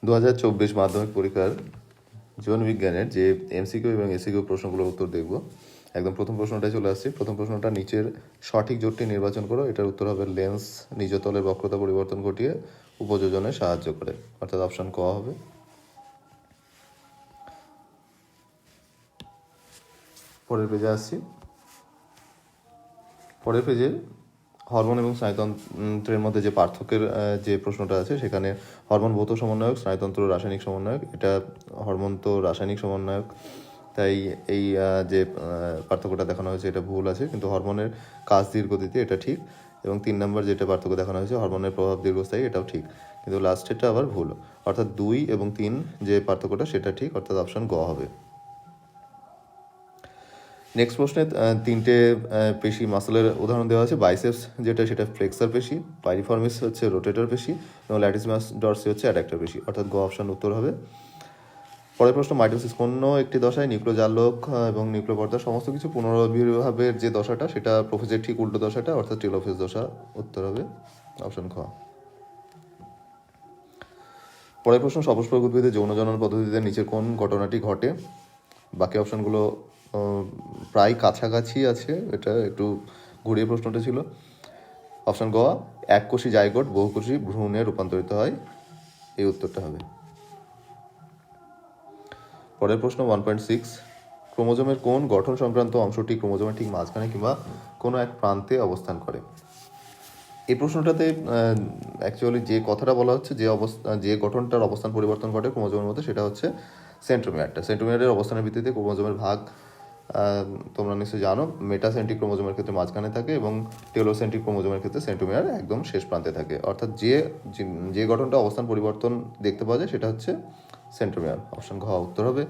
2024 মাধ্যমিক পরীক্ষার জীবনবিজ্ঞানের যে এমসিকিউ এবং এসিকিউ প্রশ্নগুলোর উত্তর দেখব। একদম প্রথম প্রশ্নটাই চলে আসছি। প্রথম প্রশ্নটা, নিচের সঠিক জোটটি নির্বাচন করো। এটার উত্তর হবে লেন্স নিজতলের বক্রতা পরিবর্তন ঘটিয়ে উপযোজনে সাহায্য করে, অর্থাৎ অপশন ক হবে। পরের পেজে আসছি। পরের পেজে হরমোন এবং স্নায়ুতন্ত্রের মধ্যে যে পার্থক্যের যে প্রশ্নটা আছে, সেখানে হরমোন ভৌত সমন্বয়ক, স্নায়ুতন্ত্র রাসায়নিক সমন্বয়ক। এটা হরমোন তো রাসায়নিক সমন্বয়ক, তাই এই যে পার্থক্যটা দেখানো হয়েছে এটা ভুল আছে, কিন্তু হরমোনের কাজ ধীর গতিতে, এটা ঠিক। এবং 3 নম্বর যেটা পার্থক্য দেখানো হয়েছে, হরমোনের প্রভাব দীর্ঘস্থায়ী, এটাও ঠিক, কিন্তু লাস্টেরটা আবার ভুল। অর্থাৎ 2 এবং 3 যে পার্থক্যটা সেটা ঠিক, অর্থাৎ অপশন গ হবে। নেক্সট প্রশ্নে 3টে পেশি মাসলের উদাহরণ দেওয়া আছে। বাইসেপস যেটা, সেটা ফ্লেক্সার পেশি, পাইরিফর্মিস হচ্ছে রোটেটর পেশি, এবং ল্যাটিসমাস ডরসি হচ্ছে অ্যাডাক্টর পেশি, অর্থাৎ গ অপশন উত্তর হবে। পরের প্রশ্ন, মাইটোসিস কোনো একটি দশায় নিউক্লিওজালক এবং নিউক্লিওপর্দা সমস্ত কিছু পুনরাবির্ভাবের যে দশাটা, সেটা প্রোফেজের ঠিক উল্টো দশাটা, অর্থাৎ টেলোফেজ দশা, উত্তর হবে অপশন খ। পরের প্রশ্ন, সপুষ্পক উদ্ভিদে যৌন জনন পদ্ধতিতে নিচের কোন ঘটনাটি ঘটে? বাকি অপশনগুলো প্রায় কাছাকাছি আছে, এটা একটু ঘুরিয়ে প্রশ্নটা ছিল। অপশন গ, এককোষী জাইগোট বহুকোষী ভ্রূণে রূপান্তরিত হয়, এই উত্তরটা হবে। পরের প্রশ্ন 1.6, ক্রোমোজোমের কোন গঠন সংক্রান্ত অংশটি ক্রোমোজোমের ঠিক মাঝখানে কিংবা কোনো এক প্রান্তে অবস্থান করে? এই প্রশ্নটাতে অ্যাকচুয়ালি যে কথাটা বলা হচ্ছে, যে গঠনটার অবস্থান পরিবর্তন ঘটে ক্রোমোজোমের মধ্যে, সেটা হচ্ছে সেন্ট্রোমিয়ারটা। সেন্ট্রোমিয়ারের অবস্থানের ভিত্তিতে ক্রোমোজোমের ভাগ তোমরা নিশ্চয়ই জানো, মেটাসেন্ট্রিক ক্রোমোজোমের ক্ষেত্রে মাঝখানে থাকে এবং টেলোসেন্ট্রিক ক্রোমোজোমের ক্ষেত্রে সেন্ট্রোমিয়ার একদম শেষ প্রান্তে থাকে। অর্থাৎ যে গঠনটা অবস্থান পরিবর্তন দেখতে পাওয়া যায়, সেটা হচ্ছে সেন্ট্রোমিয়ার, অপশন ঘ উত্তর হবে।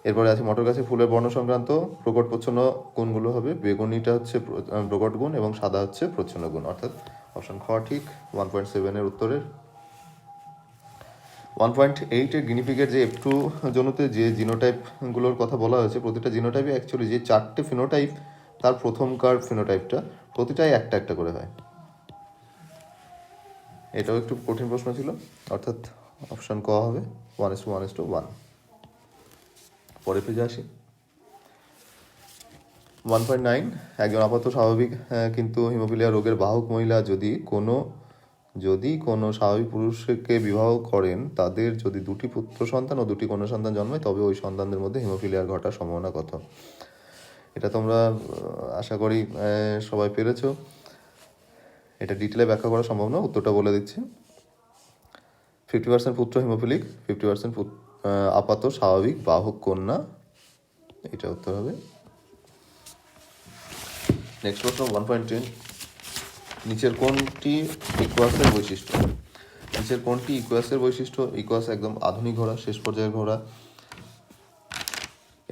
এরপরে আছে মটর গাছে ফুলের বর্ণ সংক্রান্ত প্রকট প্রচ্ছন্ন গুণগুলো হবে, বেগুনিটা হচ্ছে প্রকট গুণ এবং সাদা হচ্ছে প্রচ্ছন্ন গুণ, অর্থাৎ অপশন খ ঠিক 1.7 উত্তরের। 1.8 গিনিপিগের যে F2 জনুতে যে জিনোটাইপগুলোর কথা বলা হয়েছে, প্রতিটা জিনোটাইপে অ্যাকচুয়ালি যে 4টে ফিনোটাইপ, তার প্রথমকার ফিনোটাইপটা প্রতিটাই একটা একটা করে হয়। এটাও একটু কঠিন প্রশ্ন ছিল, অর্থাৎ অপশন ক হবে 1:1:1। পরে পেজে আসি। 1.9, একজন আপাতত স্বাভাবিক কিন্তু হিমোফিলিয়া রোগের বাহক মহিলা যদি কোনো স্বাভাবিক পুরুষকে বিবাহ করেন, তাদের যদি 2টি পুত্র সন্তান ও 2টি কন্যা সন্তান জন্মায়, তবে ওই সন্তানদের মধ্যে হিমোফিলিয়ার ঘটার সম্ভাবনা কত? এটা তোমরা আশা করি সবাই পেরেছো। এটা ডিটেলে ব্যাখ্যা করা সম্ভব না, উত্তরটা বলে দিচ্ছি। 50% পুত্র হিমোফিলিক, 50% আপাত স্বাভাবিক বাহক কন্যা, এটা উত্তর হবে। নেক্সট প্রশ্ন 1.10, নিচের কোনটি ইকুয়াসের বৈশিষ্ট্য? নিচের কোনটি ইকুয়াসের বৈশিষ্ট্য? ইকুয়াস একদম আধুনিক ঘোড়া, শেষ পর্যায়ের ঘোড়া।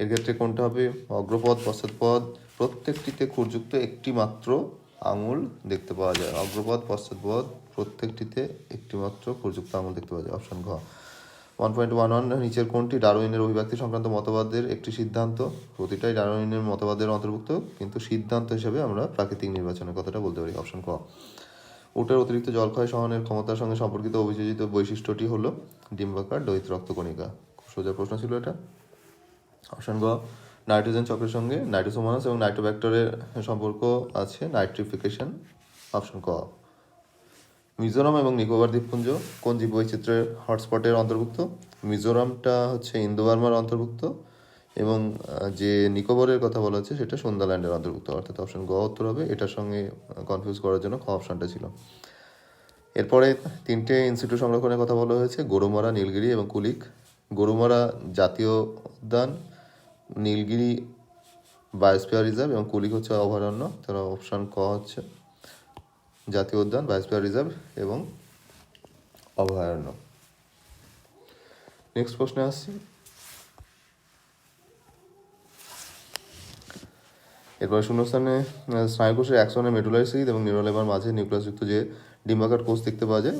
এর ক্ষেত্রে কোনটা হবে? অগ্রপদ, পশ্চাৎপদ প্রত্যেকটিতে খুরযুক্ত একটি মাত্র আঙুল দেখতে পাওয়া যায়। অগ্রপদ, পশ্চাৎপদ প্রত্যেকটিতে একটি মাত্র খুরযুক্ত আঙুল দেখতে পাওয়া যায়, অপশন ঘ। 1.11, নিচের কোনটি ডারউইনের অভিব্যক্তি সংক্রান্ত মতবাদের একটি সিদ্ধান্ত? প্রতিটাই ডারউইনের মতবাদের অন্তর্ভুক্ত, কিন্তু সিদ্ধান্ত হিসেবে আমরা প্রাকৃতিক নির্বাচনের কথাটা বলতে পারি, অপশন ক। উটের অতিরিক্ত জলক্ষয় সহনের ক্ষমতার সঙ্গে সম্পর্কিত অভিযোজিত বৈশিষ্ট্যটি হলো ডিম্বাকার দহিত রক্তকণিকা। খুব সোজা প্রশ্ন ছিল এটা, অপশন গ। নাইট্রোজেন চক্রের সঙ্গে নাইট্রোসোমোনাস এবং নাইট্রোব্যাক্টরের সম্পর্ক আছে, নাইট্রিফিকেশন, অপশন ক। মিজোরাম এবং নিকোবর দ্বীপপুঞ্জ কোন জীববৈচিত্র্যের হটস্পটের অন্তর্ভুক্ত? মিজোরামটা হচ্ছে ইন্দো বার্মার অন্তর্ভুক্ত, এবং যে নিকোবরের কথা বলা হচ্ছে সেটা সুন্দাল্যান্ডের অন্তর্ভুক্ত, অর্থাৎ অপশন গ উত্তর হবে। এটার সঙ্গে কনফিউজ করার জন্য খ অপশনটা ছিল। এরপরে 3টে ইনস্টিটিউট সংরক্ষণের কথা বলা হয়েছে, গরুমারা, নীলগিরি এবং কুলিক। গরুমারা জাতীয় উদ্যান, নীলগিরি বায়োস্ফিয়ার রিজার্ভ এবং কুলিক হচ্ছে অভয়ারণ্য, তারা অপশন ক হচ্ছে জাতীয় উদ্যান, বায়োস্ফিয়ার রিজার্ভ এবং অভয়ারণ্য। নেক্সট প্রশ্নে আসছি। এরপরে শূন্যস্থানে স্নায়ুকোষের অ্যাক্সনের মেডুলারি সিরিজ এবং নিউরোলেমার মাঝে নিউক্লিয়াসযুক্ত যে ডিম্বাকার কোষ দেখতে পাওয়া যায়,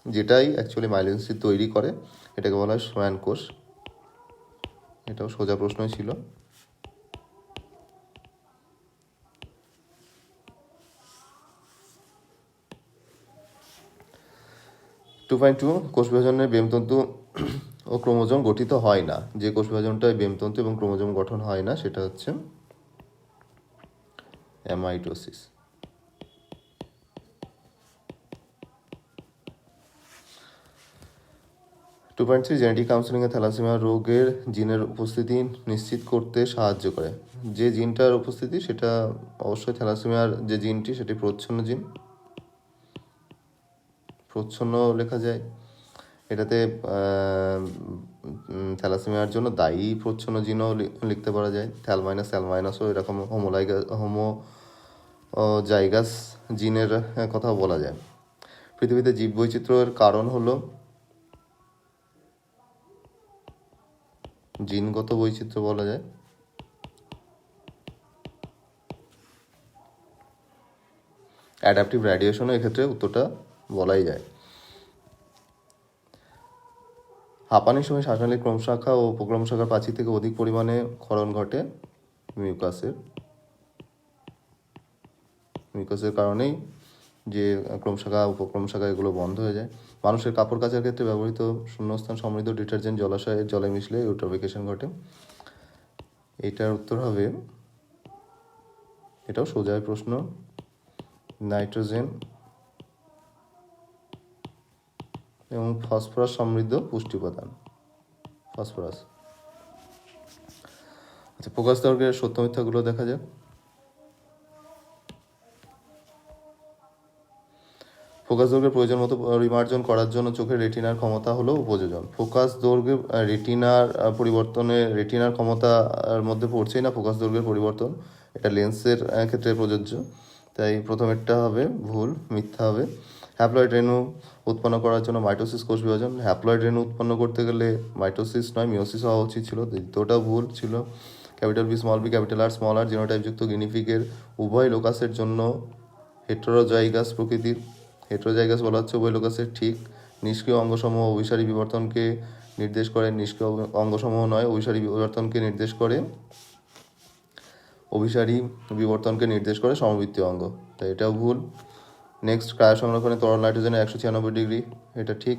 যেটাই অ্যাকচুয়ালি মাইলিন সিদ তৈরি করে, এটাকে বলা হয় সোয়ান কোষ। এটাও সোজা প্রশ্নই ছিল। 2.2 কোষ বিভাজনে ব্যামতন্তু ও ক্রোমোজোম গঠিত হয় না। যে কোষ বিভাজনটায় ব্যামতন্তু এবং ক্রোমোজোম গঠন হয় না সেটা হচ্ছে অ্যামাইটোসিস। 2.3 জেনেটিক কাউন্সেলিংয়ে থ্যালাসেমিয়া রোগের জিনের উপস্থিতি নিশ্চিত করতে সাহায্য করে। যে জিনটার উপস্থিতি সেটা অবশ্যই থ্যালাসেমিয়ার যে জিনটি সেটি প্রচ্ছন্ন জিন, প্রচ্ছন্ন লেখা যায়। এটাতে থ্যালাসেমিয়ার জন্য দায়ী প্রচ্ছন্ন জিনও লিখতে পারা যায়। থ্যালমাইনাসও এরকম জাইগাস জিনের কথা বলা যায়। পৃথিবীতে জীববৈচিত্র্যের কারণ হলো জিনগত বৈচিত্র্য বলা যায়। অ্যাডাপটিভ রেডিয়েশনও এক্ষেত্রে উত্তরটা বলাই যায়। হাঁপানির সময় শ্বাসনালীর ক্রমশাখা ও উপক্রমশাখার প্রাচীর থেকে অধিক পরিমাণে ক্ষরণ ঘটে মিউকাসের কারণেই যে ক্রমশাখা উপক্রমশাখা এগুলো বন্ধ হয়ে যায়। মানুষের কাপড় কাচার ক্ষেত্রে ব্যবহৃত শূন্যস্থান সমৃদ্ধ ডিটারজেন্ট জলাশয়ের জলে মিশলে ইউট্রোফিকেশন ঘটে। এটার উত্তর হবে, এটাও সোজা প্রশ্ন, নাইট্রোজেন এবং ফসফরাস সমৃদ্ধ পুষ্টি উপাদান, ফসফরাস। আচ্ছা, প্রকাশ দৈর্ঘ্যের সত্য মিথ্যাগুলো দেখা যাক। ফোকাস দৈর্ঘ্যের প্রয়োজন মতো পরিমার্জন করার জন্য চোখের রেটিনার ক্ষমতা হলো উপযোজন। ফোকাস দৈর্ঘ্যে রেটিনার ক্ষমতার মধ্যে পড়ছেই না ফোকাস দৈর্ঘ্যের পরিবর্তন, এটা লেন্সের ক্ষেত্রে প্রযোজ্য। তাই প্রথমেরটা হবে ভুল, মিথ্যা হবে। হ্যাপ্লয়েড রেণু উৎপন্ন করার জন্য মাইটোসিস কোষ বিভাজন। হ্যাপ্লয়েড রেণু উৎপন্ন করতে গেলে মাইটোসিস নয় মিওসিস হওয়া উচিত ছিল, দ্বিতীয়টাও ভুল ছিল। ক্যাপিটাল বি স্মল আর জিনোটাইপযুক্ত গিনিপিগের উভয় লোকাসের জন্য হেটেরোজাইগাস প্রকৃতির। হেটেরোজাইগাস বলা হচ্ছে উভয় লোকাসের, ঠিক। নিষ্ক্রিয় অঙ্গসমূহ অভিসারী বিবর্তনকে নির্দেশ করে, নিষ্ক্রিয় অঙ্গসমূহ নয়, অভিসারী বিবর্তনকে নির্দেশ করে সমবৃত্তীয় অঙ্গ, তাই এটাও ভুল। নেক্সট, ক্রায়ো সংরক্ষণে তরল নাইট্রোজেনে 196 ডিগ্রি, এটা ঠিক।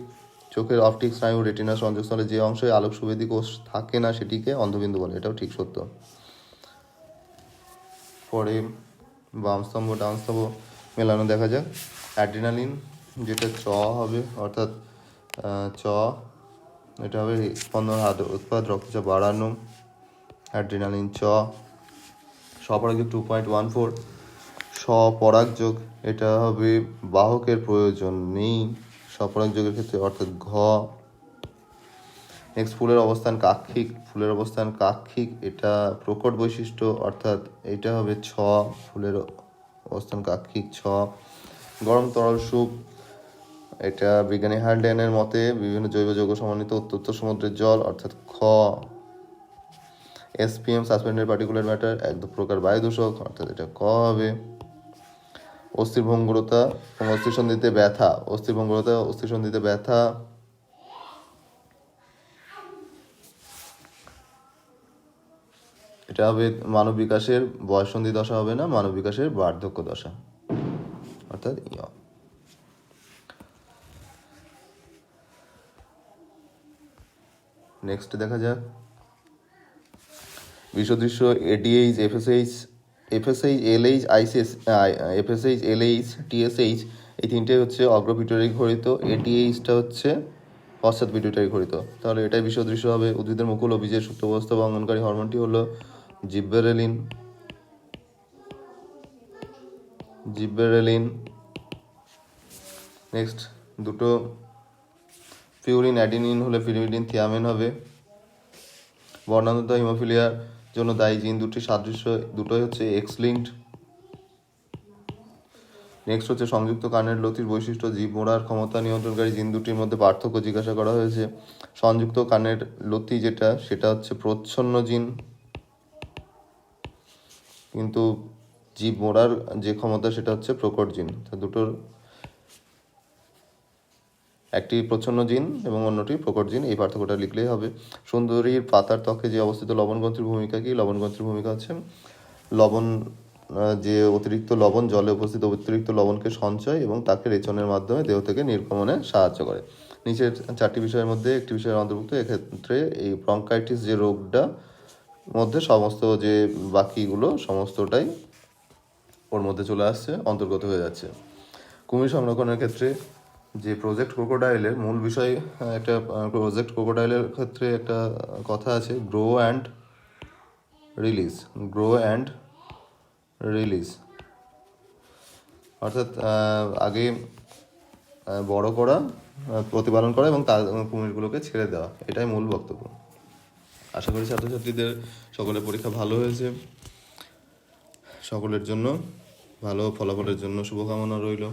চোখের অপটিক স্নায়ু রেটিনার সংযোগস্থলে যে অংশে আলোক সুবেদী কোষ থাকে না সেটিকে অন্ধবিন্দু বলে, এটাও ঠিক, সত্য। পরে বাম স্তম্ভ ডান স্তম্ভ মেলানো দেখা যাক। অ্যাড্রিনালিন যেটা চ হবে, অর্থাৎ চ, এটা হবে স্পন্দন উৎপাদ রক্তচাপ বাড়ানো, অ্যাড্রিনালিন চ। স্বপরাগযোগ 2.14, স্বপরাগযোগ এটা হবে বাহকের প্রয়োজন নেই স্বপরাগযোগের ক্ষেত্রে, অর্থাৎ ঘ। নেক্সট, ফুলের অবস্থান কাক্ষিক, এটা প্রকট বৈশিষ্ট্য, অর্থাৎ এটা হবে ছ, ফুলের অবস্থান কাক্ষিক, ছ। গরম তরল স্যুপ, এটা বিজ্ঞানী হার্ডেনের মতে বিভিন্ন জৈব যৌগ সমন্বিত উত্তপ্ত সমুদ্রের জল, অর্থাৎ খ। SPM সাসপেন্ডেড পার্টিকুলার ম্যাটার এক প্রকার বায়ু দূষক, অর্থাৎ এটা ক হবে। অস্থির ভঙ্গুরতা এবং অস্থির সন্ধিতে ব্যথা, এটা হবে মানব বিকাশের বয়ঃসন্ধি দশা হবে না, মানব বিকাশের বার্ধক্য দশা, অর্থাৎ ই। নেক্সট দেখা যাক বিশ্বদৃশ্য ADH, FSH, LH, TSH, এই তিনটে হচ্ছে অগ্রপিটুইটারি ঘটিত, ADHটা হচ্ছে পশ্চাৎ পিটুইটারি ঘটিত, তাহলে এটাই বিশ্বদৃশ্য হবে। উদ্ভিদের মুকুল ও বীজের সুপ্তাবস্থা বা অঙ্গনকারী হরমোনটি হলো জিব্বেরেলিন। নেক্সট, দুটো পিউরিন অ্যাডিনিন হলে পিরিমিডিন থিয়ামিন হবে। বর্ণান্ধতা হিমোফিলিয়ার জন্য দায়ী জিন দুটির সাদৃশ্য দুটোই হচ্ছে এক্স লিঙ্কড। নেক্সট হচ্ছে সংযুক্ত কানের লতির বৈশিষ্ট্য, জীব মোড়ার ক্ষমতা নিয়ন্ত্রণকারী জিন দুটির মধ্যে পার্থক্য জিজ্ঞাসা করা হয়েছে। সংযুক্ত কানের লতি সেটা হচ্ছে প্রচ্ছন্ন জিন, কিন্তু জীব মোড়ার যে ক্ষমতা সেটা হচ্ছে প্রকট জিন। দুটোর একটি প্রচ্ছন্ন জিন এবং অন্যটি প্রকট জিন, এই পার্থক্যটা লিখলেই হবে। সুন্দরীর পাতার ত্বকে যে অবস্থিত লবণ গ্রন্থির ভূমিকা কি? লবণ গ্রন্থির ভূমিকা হচ্ছে লবণ যে অতিরিক্ত লবণ, জলে উপস্থিত অতিরিক্ত লবণকে সঞ্চয় এবং তাকে রেচনের মাধ্যমে দেহ থেকে নির্গমনে সাহায্য করে। নিচের 4টি বিষয়ের মধ্যে একটি বিষয়ের অন্তর্ভুক্ত। এক্ষেত্রে এই ব্রঙ্কাইটিস যে রোগটা মধ্যে সমস্ত যে বাকিগুলো সমস্তটাই ওর মধ্যে চলে আসছে, অন্তর্গত হয়ে যাচ্ছে। কুমির সংরক্ষণের ক্ষেত্রে যে প্রজেক্ট ক্রোকোডাইলের মূল বিষয়, একটা প্রজেক্ট ক্রোকোডাইলের ক্ষেত্রে একটা কথা আছে, গ্রো অ্যান্ড রিলিজ। অর্থাৎ আগে বড় করা, প্রতিপালন করা এবং তার কুমিরগুলোকে ছেড়ে দেওয়া, এটাই মূল বক্তব্য। আশা করি ছাত্রছাত্রীদের সকলের পরীক্ষা ভালো হয়েছে। সকলের জন্য ভালো ফলাফলের জন্য শুভকামনা রইল।